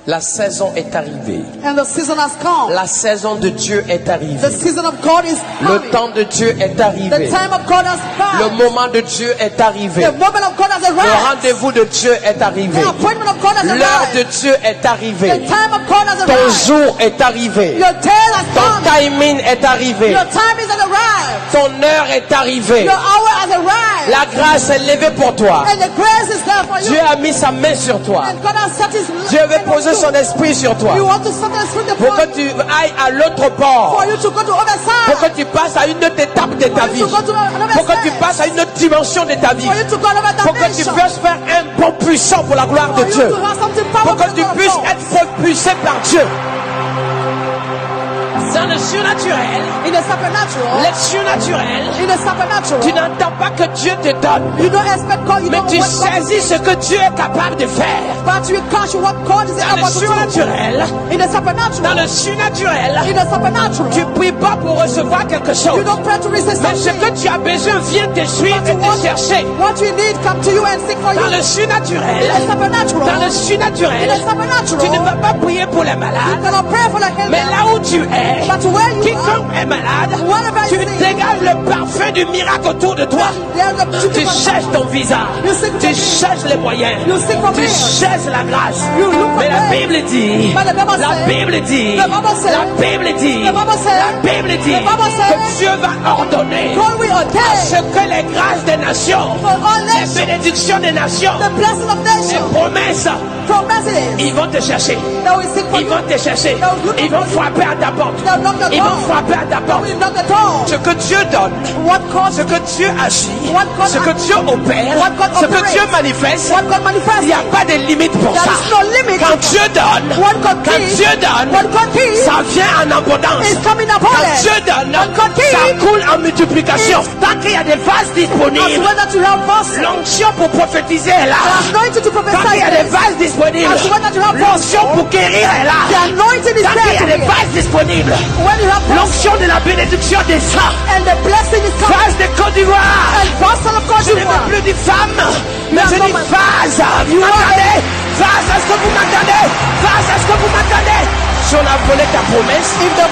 La saison est arrivée. And the season has come. La saison de Dieu est The arrivée. season of God is Le coming. temps de Dieu est The arrivé. time of God has Le come. moment de Dieu est arrivé. The moment of God has Le arrived. rendez-vous de Dieu est arrivé. The appointment of God has L'heure de arrived. Dieu est The arrivée. time of God has Ton arrived. jour est arrivé. Your tale has Ton come. timing est arrivé. Your time is arrived. Ton heure est arrivée. Your hour has arrived. La grâce est levée pour toi. And the grace is there for Dieu you. a mis sa main sur toi. And God has set his Dieu veut hand on poser you. son esprit sur toi. You want to set the spirit Pour upon que tu ailles à l'autre bord. for you to go to other Pour side. que tu passes à une autre étape de ta For you vie. to go to another Pour que tu side. passes à une autre dimension de ta vie. For you to go another Pour que tu dimension. puisses faire un bond puissant pour la gloire de For you Dieu. to have something Pour powerful que tu to puisses go. être propulsé par Dieu. Dans le surnaturel, In the supernatural. le surnaturel, In the supernatural. tu n'entends pas que Dieu te donne, You don't expect God. You mais don't tu know what God saisis ce que Dieu est capable de faire. but you catch what God is Dans le able to do. surnaturel, In the supernatural. dans le surnaturel, In the supernatural. tu pries pas pour recevoir quelque You chose, don't pray to receive mais ce something. que tu as besoin vient te suivre et te chercher. What you need come to you and seek for you. Dans le In surnaturel, the supernatural. dans le In surnaturel, the supernatural. tu ne vas pas prier pour les You malades, cannot pray for the health. mais là où tu es, But where you are, quiconque est malade, whatever tu you need, dégages le parfum du miracle autour de toi. there's a Tu cherches ton visage, You seek tu for cherches les moyens, You seek for tu me. cherches la grâce. You look for Mais la me. Bible dit, But the Bible la says- Bible dit, The Bible says- la Bible dit, The Bible says- la Bible dit The Bible says- que Dieu va ordonner God will à ordain ce que les grâces des nations, for all les nations, bénédictions des nations, the blessing of les nations, promesses, promises. ils vont te chercher. They will seek for Ils you. vont te chercher. Ils vont frapper à ta porte. They'll knock the Ils vont door. frapper à ta They porte. will knock the door. Ce que Dieu donne, What God, ce que Dieu agit, What God ce que Dieu opère, What God ce que operates. Dieu manifeste, what God manifests. il n'y a pas de limite pour There ça. is no limit. Quand Dieu donne, What God quand gives, Dieu donne, what God gives, ça vient en abondance. is coming Quand abundant. Dieu donne, What God gives, ça coule en multiplication. Tant qu'il y a des vases as disponibles, well that you have vessels. l'onction pour prophétiser est là. The anointing to Tant prophesy qu'il y a des is vases disponibles, as well that you have l'onction vessels. pour guérir est là. The anointing is Tant qu'il y a there. des vases disponibles, When you have vessels l'onction de la bénédiction descend. and the blessing is coming. Vase de Côte d'Ivoire. And vessel of Côte Je ne veux d'Ivoire. plus dire femme, mais je dis vase. Vous m'entendez? Vase, est-ce que vous m'entendez? Vase, est-ce que vous m'entendez? Si on a volé ta promesse, If the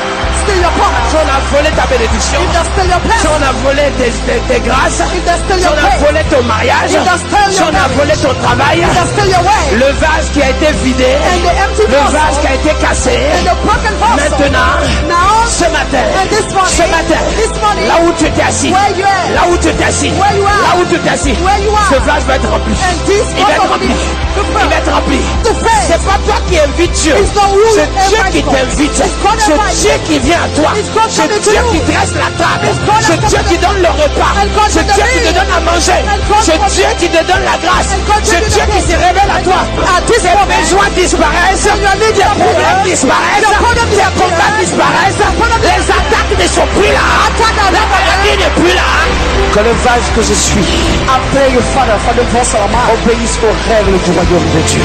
steal your promise, si on a volé ta bénédiction, if they steal your si blessing, on a volé tes grâces, if they steal si your on a grace, volé ton mariage, if they steal si your on a marriage, volé ton travail, if they steal your way, le vase qui a été vidé, and the empty le vase vessel, qui a été cassé, and the broken vessel. maintenant, Now, ce matin, and this morning, ce matin, this morning, là où tu étais assis, where you are, là où tu étais assis, Where you are. là où tu étais assis, Where you are. ce vase va être rempli. and this Il va être also rempli. be to Il va être rempli. To faith. C'est pas toi qui invites Dieu. It's not you C'est that Dieu invite qui God. t'invite. It's God that C'est invites. Dieu qui vient à toi. It's God C'est coming to Dieu you. qui dresse la table. It's God C'est that Dieu comes qui to donne le repas. And God C'est gives Dieu the qui te meal. donne à manger. And God C'est gives Dieu qui te donne la grâce. And God C'est gives Dieu the qui se révèle à toi. At this Tes moment, besoins disparaissent. your need Tes to problèmes appear. disparaissent. Your problem Tes combats disparaissent. Les attaques ne sont plus là. La maladie n'est plus là. Que le vase que je suis I pray you, Father, for the vessel of mine. obéisse aux règles du royaume de Dieu.